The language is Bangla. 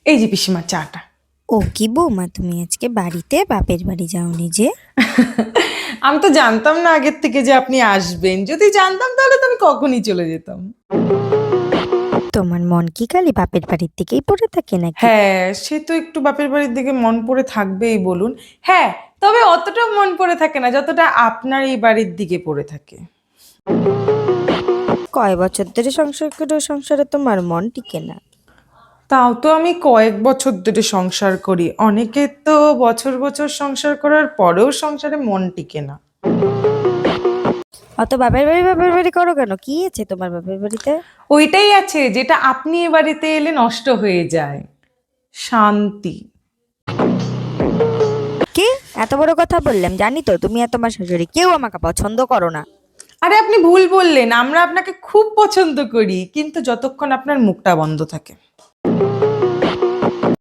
এই যে পিসিমা চাটা। ও কি বৌমা, তুমি আজকে বাড়িতে বাপের বাড়ি যাওনি যে? আমি তো জানতাম না আগের থেকে যে আপনি আসবেন, যদি জানতাম তাহলে তো আমি কখনই চলে যেতাম। তোমার মন কি খালি বাপের বাড়ির দিকেই পড়ে থাকে নাকি? হ্যাঁ, সে তো একটু বাপের বাড়ির দিকে মন পড়ে থাকবেই বলুন। হ্যাঁ, তবে অতটা মন পড়ে থাকে না যতটা আপনার এই বাড়ির দিকে পড়ে থাকে। কয় বছর ধরে সংসার করে সংসারে তোমার মন টিকে না? তাও তো আমি কয়েক বছর ধরে সংসার করি, অনেকে তো বছর বছর সংসার করার পরেও সংসারে মন টিকে না। অত বাপের বাড়ি করো কেন? কি আছে তোমার বাপের বাড়িতে? ওইটাই আছে যেটা আপনি এ বাড়িতে এলে নষ্ট হয়ে যায়, শান্তি। কি এত বড় কথা বললাম? জানি তো তুমি আর তোমার শাশুড়ি কেউ আমাকে পছন্দ করো না। আরে আপনি ভুল বললেন, আমরা আপনাকে খুব পছন্দ করি, কিন্তু যতক্ষণ আপনার মুখটা বন্ধ থাকে।